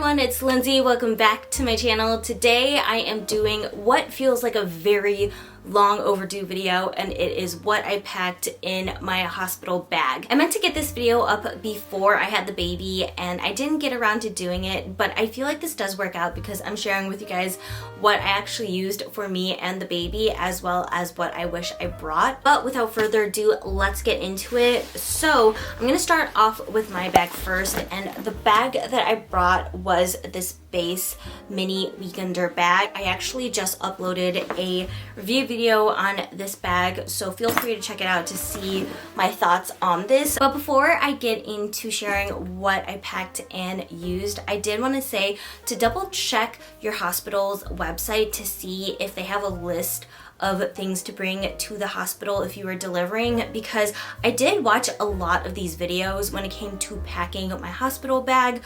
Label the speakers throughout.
Speaker 1: everyone, it's Lindsay. Welcome back to my channel. Today I am doing what feels like a very long overdue video, and it is what I packed in my hospital bag. I meant to get this video up before I had the baby and I didn't get around to doing it, but I feel like this does work out because I'm sharing with you guys what I actually used for me and the baby, as well as what I wish I brought. But without further ado, let's get into it. So I'm gonna start off with my bag first, and the bag that I brought was this base mini weekender bag. I actually just uploaded a review video on this bag, so feel free to check it out to see my thoughts on this. But before I get into sharing what I packed and used, I did want to say to double check your hospital's website to see if they have a list of things to bring to the hospital if you were delivering, because I did watch a lot of these videos when it came to packing my hospital bag,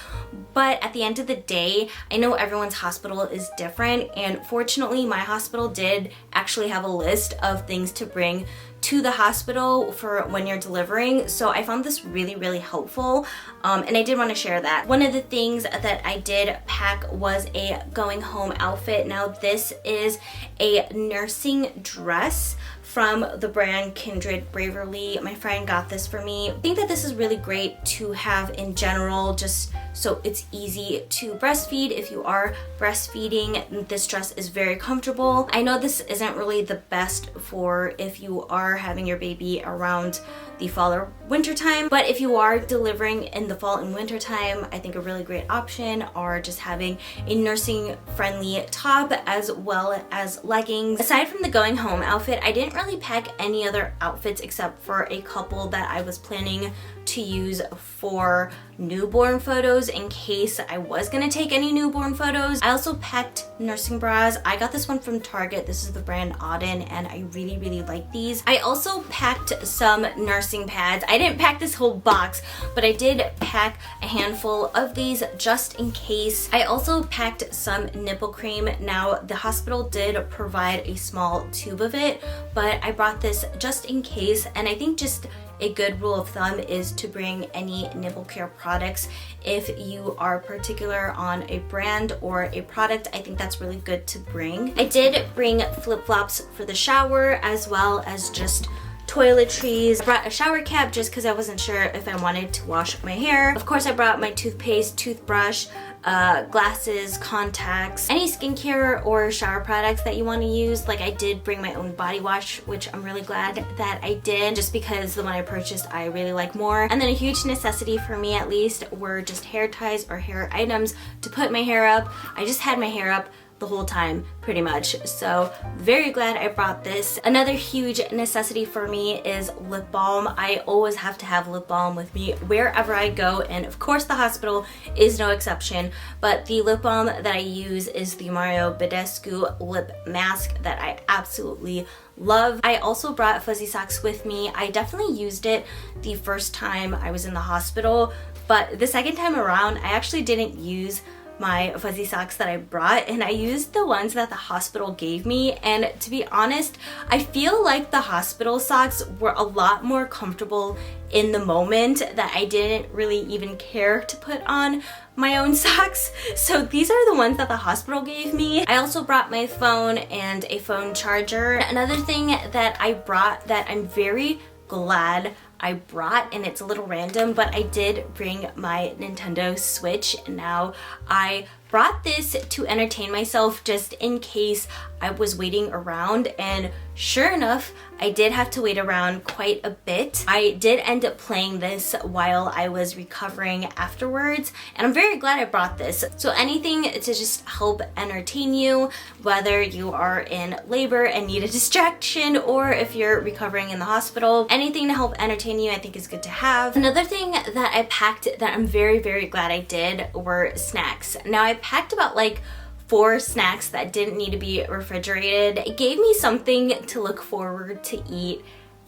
Speaker 1: but at the end of the day, I know everyone's hospital is different, and fortunately my hospital did actually have a list of things to bring to the hospital for when you're delivering, so I found this really helpful, and I did want to share that. One of the things that I did pack was a going home outfit. Now this is a nursing dress from the brand Kindred Braverly. My friend got this for me. I think that this is really great to have in general, just so it's easy to breastfeed. If you are breastfeeding, this dress is very comfortable. I know this isn't really the best for if you are having your baby around the fall or winter time, but if you are delivering in the fall and winter time, I think a really great option are just having a nursing friendly top as well as leggings. Aside from the going home outfit, I didn't really pack any other outfits except for a couple that I was planning to use for newborn photos in case I was gonna take any newborn photos. I also packed nursing bras. I got this one from Target. This is the brand Auden, and I really like these. I also packed some nursing pads. I didn't pack this whole box, but I did pack a handful of these just in case. I also packed some nipple cream. Now the hospital did provide a small tube of it, but I brought this just in case, and I think just a good rule of thumb is to bring any nipple care products if you are particular on a brand or a product. I think that's really good to bring. I did bring flip-flops for the shower as well as just toiletries. I brought a shower cap just because I wasn't sure if I wanted to wash my hair. Of course, I brought my toothpaste, toothbrush, glasses, contacts, any skincare or shower products that you want to use. Like I did bring my own body wash, which I'm really glad that I did, just because the one I purchased I really like more. And then a huge necessity for me, at least, were just hair ties or hair items to put my hair up. I just had my hair up the whole time pretty much, so very glad I brought this. Another huge necessity for me is lip balm. I always have to have lip balm with me wherever I go, and of course the hospital is no exception, but the lip balm that I use is the Mario Badescu lip mask that I absolutely love. I also brought fuzzy socks with me. I definitely used it the first time I was in the hospital, but the second time around I actually didn't use my fuzzy socks that I brought, and I used the ones that the hospital gave me, and to be honest, I feel like the hospital socks were a lot more comfortable in the moment that I didn't really even care to put on my own socks. So these are the ones that the hospital gave me. I also brought my phone and a phone charger. Another thing that I brought that I'm very glad I brought, and it's a little random, but I did bring my Nintendo Switch. Now I brought this to entertain myself just in case I was waiting around, and sure enough, I did have to wait around quite a bit. I did end up playing this while I was recovering afterwards, and I'm very glad I brought this. So anything to just help entertain you, whether you are in labor and need a distraction, or if you're recovering in the hospital, anything to help entertain you I think is good to have. Another thing that I packed that I'm very glad I did were snacks. Now I packed about like 4 snacks that didn't need to be refrigerated. It gave me something to look forward to eat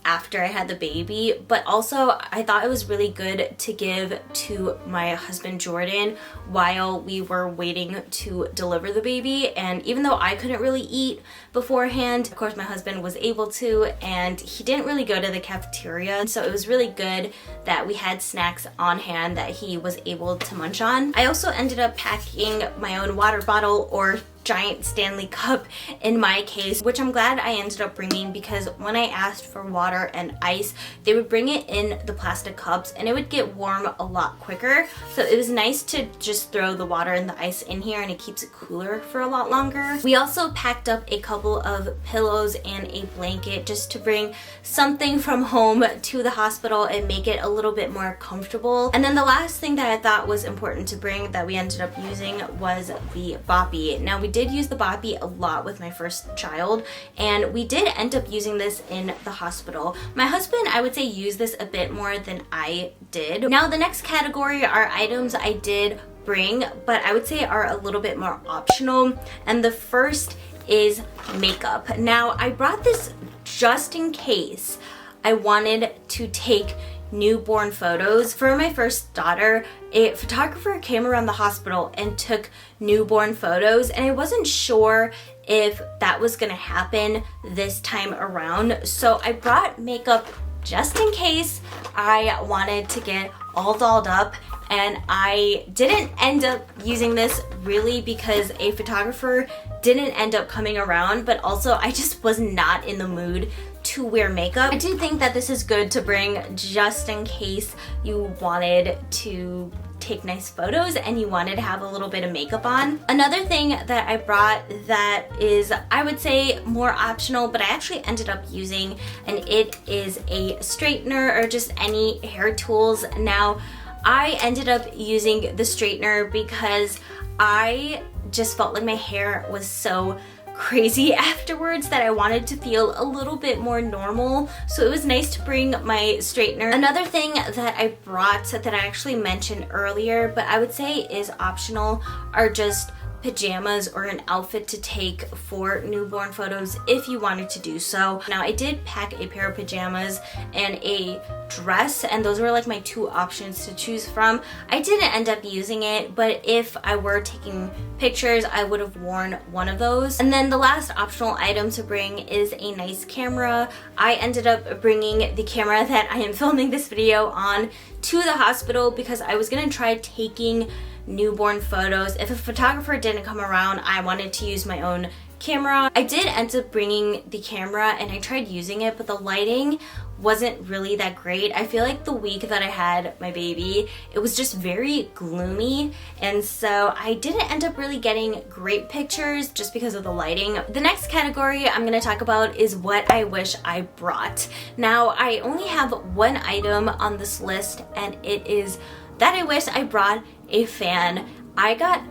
Speaker 1: after I had the baby, but also I thought it was really good to give to my husband Jordan while we were waiting to deliver the baby. And even though I couldn't really eat beforehand, of course my husband was able to, and he didn't really go to the cafeteria, so it was really good that we had snacks on hand that he was able to munch on. I also ended up packing my own water bottle, or giant Stanley cup in my case, which I'm glad I ended up bringing, because when I asked for water and ice, they would bring it in the plastic cups and it would get warm a lot quicker. So it was nice to just throw the water and the ice in here, and it keeps it cooler for a lot longer. We also packed up a couple of pillows and a blanket just to bring something from home to the hospital and make it a little bit more comfortable. And then the last thing that I thought was important to bring that we ended up using was the boppy. Now, we did use the boppy a lot with my first child, and we did end up using this in the hospital. My husband, I would say, used this a bit more than I did. Now, the next category are items I did bring, but I would say are a little bit more optional, and the first is makeup. Now, I brought this just in case I wanted to take newborn photos. For my first daughter, a photographer came around the hospital and took newborn photos, and I wasn't sure if that was gonna happen this time around, so I brought makeup just in case I wanted to get all dolled up. And I didn't end up using this really because a photographer didn't end up coming around, but also I just was not in the mood to wear makeup. I do think that this is good to bring just in case you wanted to take nice photos and you wanted to have a little bit of makeup on. Another thing that I brought that is, I would say, more optional, but I actually ended up using, and it is a straightener or just any hair tools. Now, I ended up using the straightener because I just felt like my hair was so crazy afterwards that I wanted to feel a little bit more normal, so it was nice to bring my straightener. Another thing that I brought that I actually mentioned earlier, but I would say is optional, are just pajamas or an outfit to take for newborn photos if you wanted to do so. Now, I did pack a pair of pajamas and a dress, and those were like my two options to choose from. I didn't end up using it, but if I were taking pictures, I would have worn one of those. And then the last optional item to bring is a nice camera. I ended up bringing the camera that I am filming this video on to the hospital because I was gonna try taking newborn photos. If a photographer didn't come around, I wanted to use my own camera. I did end up bringing the camera and I tried using it, but the lighting wasn't really that great. I feel like the week that I had my baby, it was just very gloomy, and so I didn't end up really getting great pictures just because of the lighting. The next category I'm gonna talk about is what I wish I brought. Now, I only have one item on this list, and it is that I wish I brought a fan. I got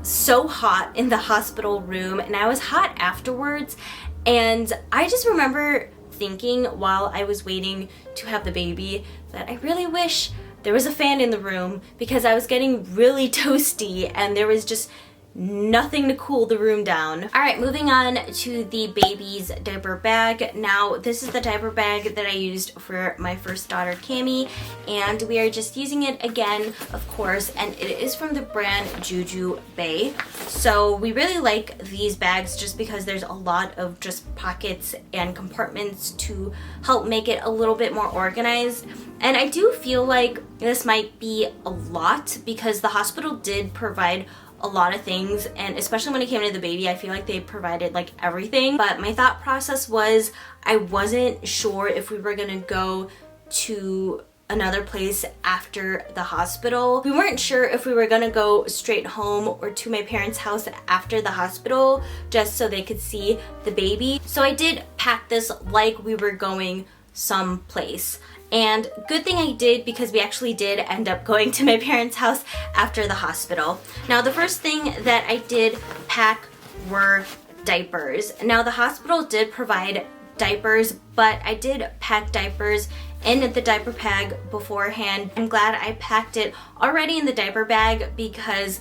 Speaker 1: so hot in the hospital room, and I was hot afterwards, and I just remember thinking while I was waiting to have the baby that I really wish there was a fan in the room because I was getting really toasty and there was just nothing to cool the room down. All right, moving on to the baby's diaper bag. Now, this is the diaper bag that I used for my first daughter, Cami, and we are just using it again, of course, and it is from the brand Jujube. So we really like these bags just because there's a lot of just pockets and compartments to help make it a little bit more organized. And I do feel like this might be a lot because the hospital did provide a lot of things, and especially when it came to the baby, I feel like they provided like everything. But my thought process was I wasn't sure if we were gonna go to another place after the hospital. We weren't sure if we were gonna go straight home or to my parents' house after the hospital just so they could see the baby. So I did pack this like we were going someplace. And good thing I did because we actually did end up going to my parents' house after the hospital. Now, the first thing that I did pack were diapers. Now, the hospital did provide diapers, but I did pack diapers in the diaper bag beforehand. I'm glad I packed it already in the diaper bag because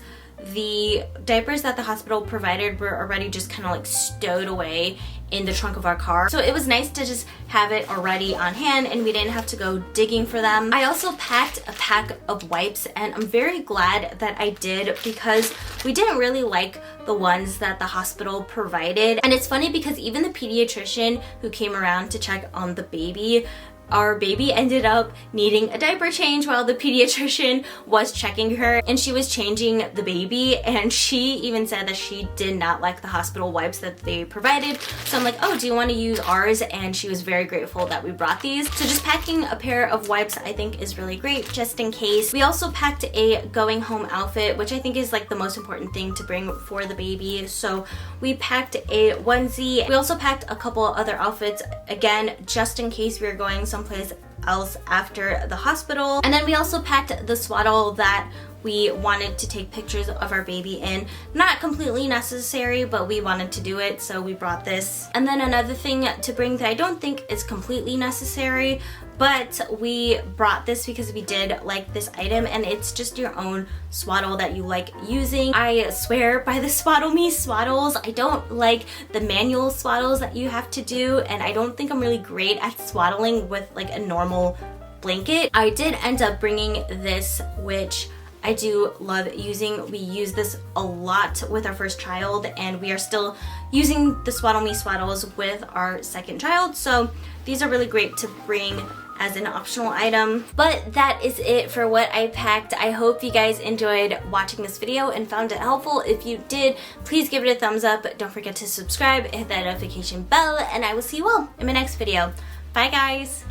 Speaker 1: the diapers that the hospital provided were already just kind of like stowed away in the trunk of our car. So it was nice to just have it already on hand and we didn't have to go digging for them. I also packed a pack of wipes, and I'm very glad that I did because we didn't really like the ones that the hospital provided. And it's funny because even the pediatrician who came around to check on the baby, our baby ended up needing a diaper change while the pediatrician was checking her, and she was changing the baby, and she even said that she did not like the hospital wipes that they provided. So I'm like, oh, do you want to use ours? And she was very grateful that we brought these. So just packing a pair of wipes I think is really great just in case. We also packed a going home outfit, which I think is like the most important thing to bring for the baby. So we packed a onesie. We also packed a couple other outfits, again, just in case we were going someplace else after the hospital. And then we also packed the swaddle that we wanted to take pictures of our baby in. Not completely necessary, but we wanted to do it, so we brought this. And then another thing to bring that I don't think is completely necessary, but we brought this because we did like this item, and it's just your own swaddle that you like using. I swear by the Swaddle Me swaddles. I don't like the manual swaddles that you have to do, and I don't think I'm really great at swaddling with like a normal blanket. I did end up bringing this, which I do love using. We use this a lot with our first child, and we are still using the Swaddle Me swaddles with our second child. So these are really great to bring as an optional item. But that is it for what I packed. I hope you guys enjoyed watching this video and found it helpful. If you did, please give it a thumbs up. Don't forget to subscribe, hit that notification bell, and I will see you all in my next video. Bye guys!